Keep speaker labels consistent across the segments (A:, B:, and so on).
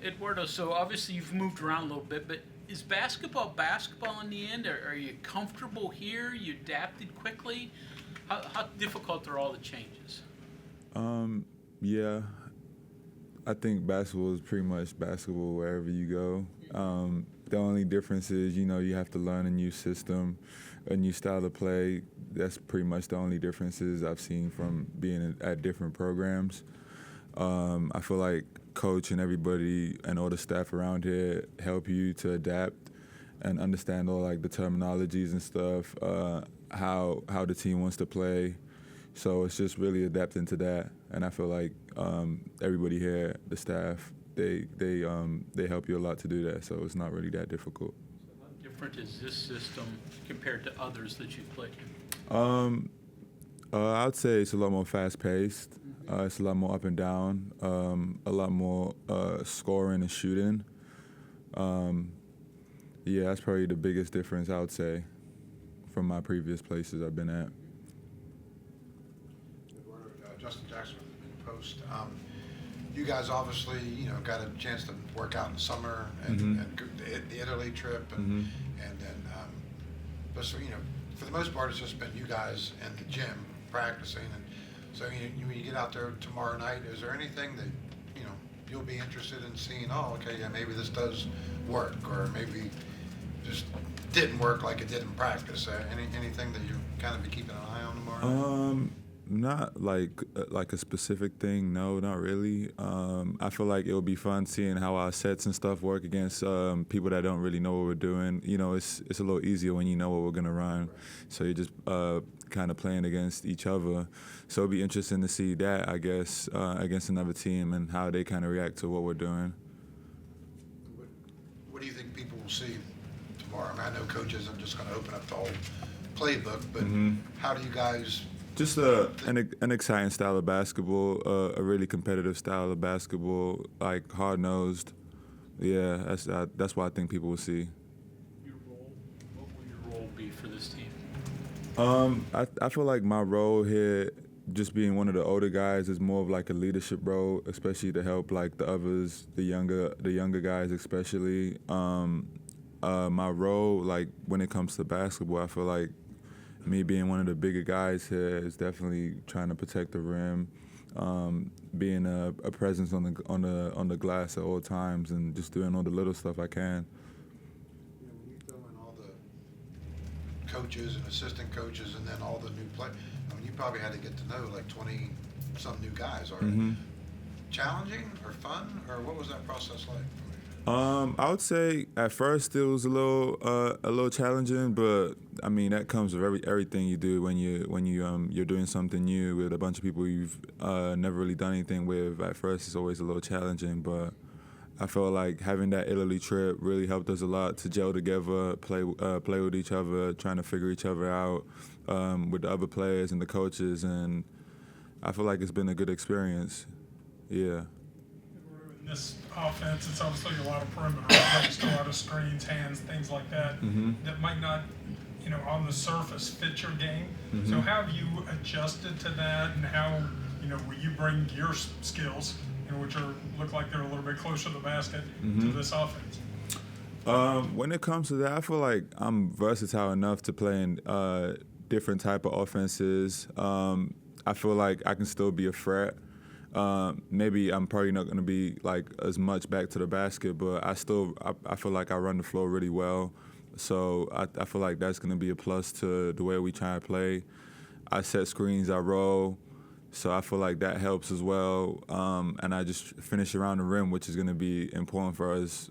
A: Eduardo, so obviously you've moved around a little bit, but is basketball in the end? Are you comfortable here? You adapted quickly? How difficult are all the changes?
B: Yeah, I think basketball is pretty much basketball wherever you go. The only difference is, you have to learn a new system, a new style of play. That's pretty much the only differences I've seen from being at different programs. I feel like coach and everybody and all the staff around here help you to adapt and understand all like the terminologies and stuff, how the team wants to play. So it's just really adapting to that, and I feel like everybody here, the staff, they help you a lot to do that. So it's not really that difficult.
A: How different is this system compared to others that you've played?
B: Um, I'd say it's a lot more fast paced. It's a lot more up and down. A lot more scoring and shooting. Um, yeah, that's probably the biggest difference I would say from my previous places I've been at.
C: Eduardo, Justin Jackson from the Post. You guys obviously, got a chance to work out in the summer and go the Italy trip, and then, but so, for the most part, it's just been you guys in the gym practicing. And so, when you get out there tomorrow night, is there anything that you'll be interested in seeing? Oh, okay, yeah, maybe this does work, or maybe just didn't work like it did in practice. Anything that you kind of be keeping an eye on tomorrow?
B: Not like a specific thing. No, not really. I feel like it'll be fun seeing how our sets and stuff work against people that don't really know what we're doing. It's a little easier when you know what we're gonna run, so you're just kind of playing against each other. So it'll be interesting to see that, I guess, against another team and how they kind of react to what we're doing.
C: What do you think people will see tomorrow? I know coach isn't just going to open up the whole playbook, but how do you guys?
B: Just an exciting style of basketball, a really competitive style of basketball, like hard nosed. Yeah, that's what I think people will see.
A: Your role? What will your role be for this team?
B: I feel like my role here, just being one of the older guys, is more of like a leadership role, especially to help like the others, the younger guys especially. My role, like when it comes to basketball, I feel like me being one of the bigger guys here is definitely trying to protect the rim, being a presence on the glass at all times, and just doing all the little stuff I can.
C: When you throw in all the coaches and assistant coaches, and then all the new play, you probably had to get to know like 20 some new guys. Are challenging or fun, or what was that process like?
B: I would say at first it was a little challenging, but I mean that comes with everything you do when you're doing something new with a bunch of people you've never really done anything with. At first it's always a little challenging, but I felt like having that Italy trip really helped us a lot to gel together, play with each other, trying to figure each other out with the other players and the coaches, and I feel like it's been a good experience. Yeah.
D: In this offense, it's obviously a lot of perimeter, just a lot of screens, hands, things like that, that might not, on the surface fit your game. So how have you adjusted to that, and how, will you bring your skills, which look like they're a little bit closer to the basket, to this offense?
B: When it comes to that, I feel like I'm versatile enough to play in different type of offenses. I feel like I can still be a threat. Maybe I'm probably not going to be like as much back to the basket, but I feel like I run the floor really well. So I feel like that's going to be a plus to the way we try to play. I set screens, I roll, so I feel like that helps as well. And I just finish around the rim, which is going to be important for us.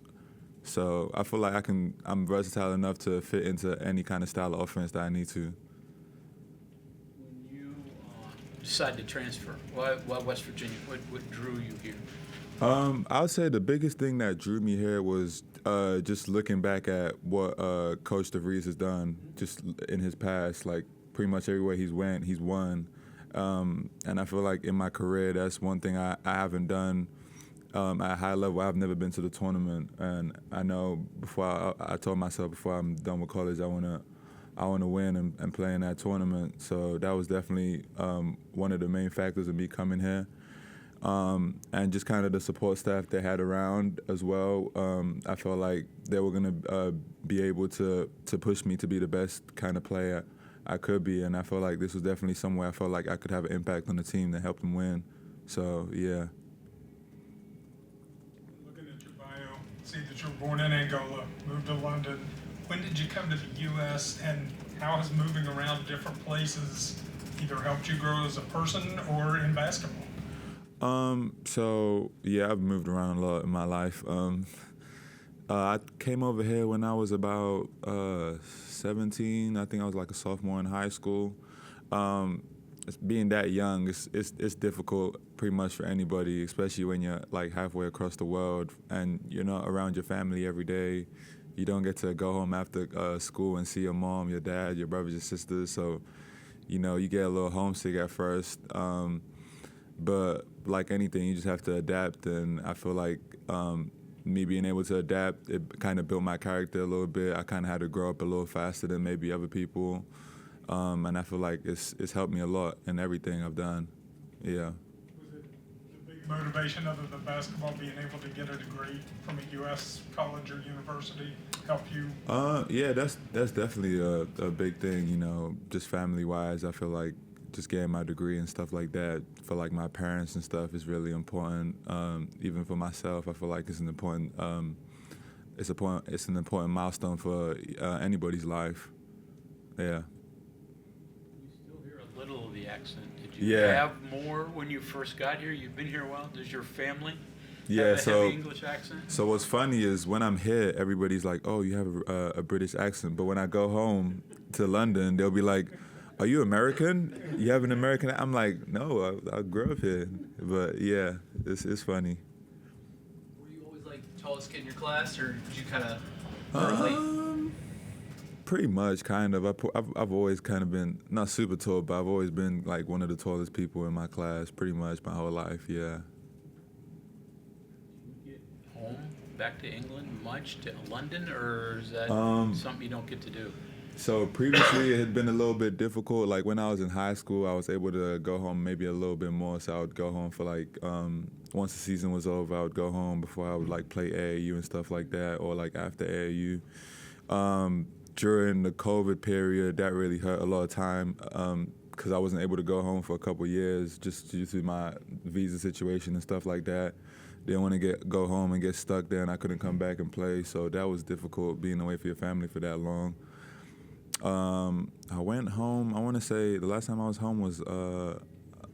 B: So I feel like I'm versatile enough to fit into any kind of style of offense that I need to.
A: When you decided to transfer, why West Virginia? What drew you here?
B: I would say the biggest thing that drew me here was just looking back at what Coach DeVries has done just in his past. Like pretty much everywhere he's went, he's won. And I feel like in my career, that's one thing I haven't done at a high level. I've never been to the tournament, and I know before I told myself before I'm done with college, I want to win and play in that tournament. So that was definitely one of the main factors of me coming here. and just kind of the support staff they had around as well. I felt like they were gonna be able to push me to be the best kind of player I could be, and I felt like this was definitely somewhere I felt like I could have an impact on the team to help them win. So yeah.
D: Looking at your bio, see that you were born in Angola, moved to London. When did you come to the U.S. and how has moving around different places either helped you grow as a person or in basketball?
B: So yeah, I've moved around a lot in my life. I came over here when I was about 17. I think I was like a sophomore in high school. Being that young, it's difficult pretty much for anybody, especially when you're like halfway across the world and you're not around your family every day. You don't get to go home after school and see your mom, your dad, your brothers, your sisters. So, you know, you get a little homesick at first. But like anything, you just have to adapt. And I feel like me being able to adapt, it kind of built my character a little bit. I kind of had to grow up a little faster than maybe other people. And I feel like it's helped me a lot in everything I've done. Yeah.
D: Was it the big motivation other than basketball, being able to get a degree from a U.S. college or university, help you?
B: Yeah, that's definitely a big thing, you know, just family-wise. I feel like just getting my degree and stuff like that for like my parents and stuff is really important. Even for myself, I feel like it's an important milestone for anybody's life. Yeah.
A: You still hear a little of the accent. Did you have more when you first got here? You've been here a while. Does your family have a heavy English accent?
B: So what's funny is when I'm here, everybody's like, "Oh, you have a British accent," but when I go home to London, they'll be like, "Are you American? You have an American?" I'm like, "No, I grew up here." But yeah, it's funny.
E: Were you always like tallest kid in your class, or did you kind of early?
B: Pretty much, kind of. I've always kind of been not super tall, but I've always been like one of the tallest people in my class, pretty much my whole life. Yeah.
A: Do you get home back to England much, to London, or is that something you don't get to do?
B: So previously it had been a little bit difficult. Like when I was in high school, I was able to go home maybe a little bit more. So I would go home for like, once the season was over, I would go home before I would like play AAU and stuff like that, or like after AAU. During the COVID period, that really hurt a lot of time because I wasn't able to go home for a couple years just due to my visa situation and stuff like that. Didn't want to go home and get stuck there, and I couldn't come back and play. So that was difficult, being away from your family for that long. I went home, I want to say the last time I was home was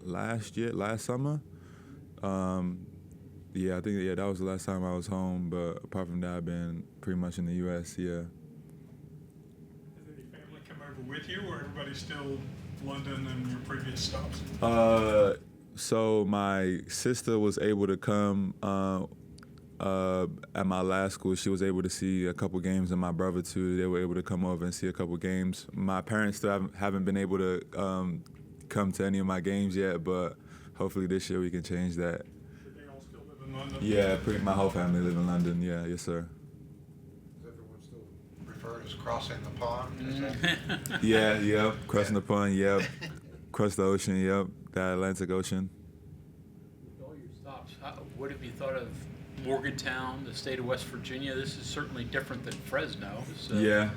B: last summer. Yeah, I think that was the last time I was home, but apart from that, I've been pretty much in the U.S., yeah.
D: Has any family come over with you, or everybody's still London and your previous stops?
B: So my sister was able to come at my last school. She was able to see a couple games, and my brother too. They were able to come over and see a couple games. My parents still haven't been able to come to any of my games yet, but hopefully this year we can change that.
D: Do they all still live in London?
B: Yeah, my whole family live in London. Yeah, yes sir.
C: Is everyone still referred as crossing the pond? Is that?
B: Yeah, crossing the pond. Yep, across the ocean. Yep, the Atlantic Ocean.
A: With all your stops, what have you thought of Morgantown, the state of West Virginia? This is certainly different than Fresno. So.
B: Yeah.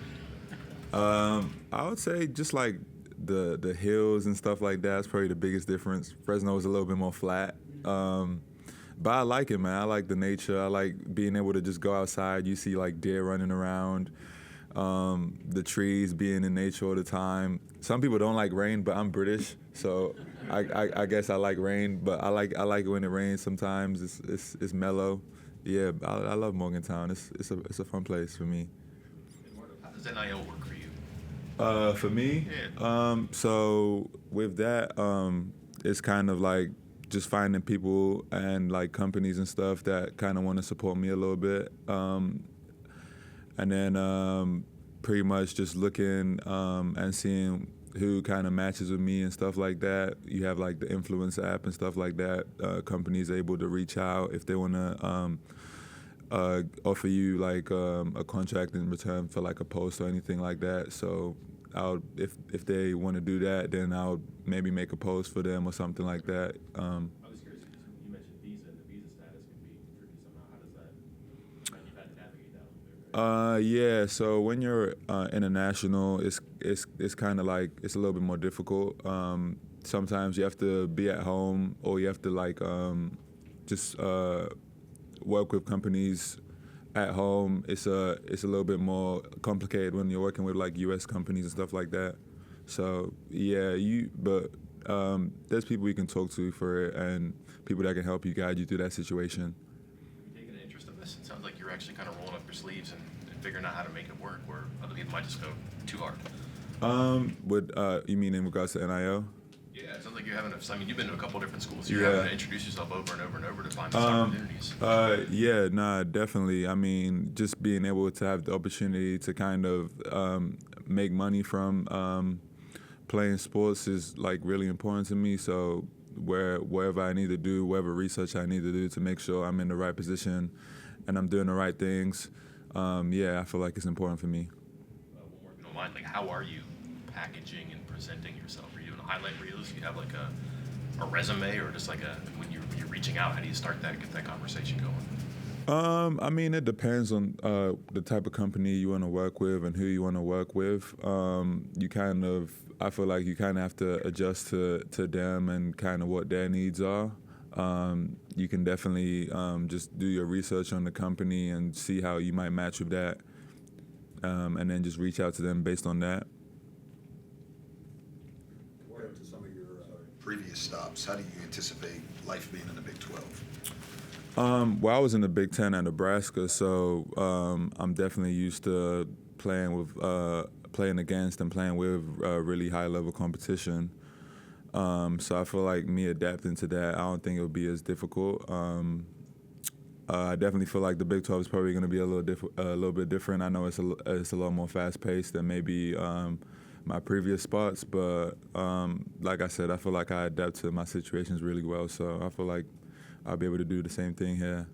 B: I would say just like the hills and stuff like that is probably the biggest difference. Fresno is a little bit more flat. But I like it, man. I like the nature. I like being able to just go outside. You see like deer running around, the trees, being in nature all the time. Some people don't like rain, but I'm British, so I guess I like rain. But I like it when it rains sometimes. It's mellow. Yeah, I love Morgantown. It's a fun place for me.
F: How does NIL work for you?
B: For me,
F: Yeah.
B: so with that, it's kind of like just finding people and like companies and stuff that kind of want to support me a little bit, and then pretty much just looking and seeing who kind of matches with me and stuff like that. You have like the influence app and stuff like that. Companies able to reach out if they want to offer you like a contract in return for like a post or anything like that. So if they want to do that, then I'll maybe make a post for them or something like that.
F: I was curious, you mentioned
B: Yeah. So when you're international, it's kind of like it's a little bit more difficult. Sometimes you have to be at home, or you have to like just work with companies at home. It's a little bit more complicated when you're working with like U.S. companies and stuff like that. So yeah, but there's people you can talk to for it, and people that can help you, guide you through that situation.
F: You taking an interest in this? It sounds like you're actually kind of rolling up your sleeves and figuring out how to make it work, where other people might just go too hard.
B: You mean in regards to NIL?
F: Yeah, it sounds like you're having you've been to a couple different schools. You're
B: Yeah.
F: having to introduce yourself over and over and over to find these opportunities.
B: Yeah, nah, definitely. I mean, just being able to have the opportunity to kind of make money from playing sports is like really important to me. So wherever I need to do, whatever research I need to do to make sure I'm in the right position and I'm doing the right things, I feel like it's important for me.
F: One more, if you don't mind, like how are you packaging and presenting yourself? Are you doing highlight reels? Do you have like a resume, or just like when you're reaching out, how do you start that, get that conversation going?
B: I mean, it depends on the type of company you want to work with and who you want to work with. I feel like you kind of have to adjust to them and kind of what their needs are. You can definitely just do your research on the company and see how you might match with that, and then just reach out to them based on that.
G: Compared to some of your previous stops, how do you anticipate life being in the Big 12?
B: Well, I was in the Big Ten at Nebraska, so I'm definitely used to playing against and playing with really high-level competition. So I feel like me adapting to that, I don't think it'll be as difficult. I definitely feel like the Big 12 is probably going to be a little bit different. I know it's a lot more fast-paced than maybe my previous spots, but like I said, I feel like I adapt to my situations really well. So I feel like I'll be able to do the same thing here.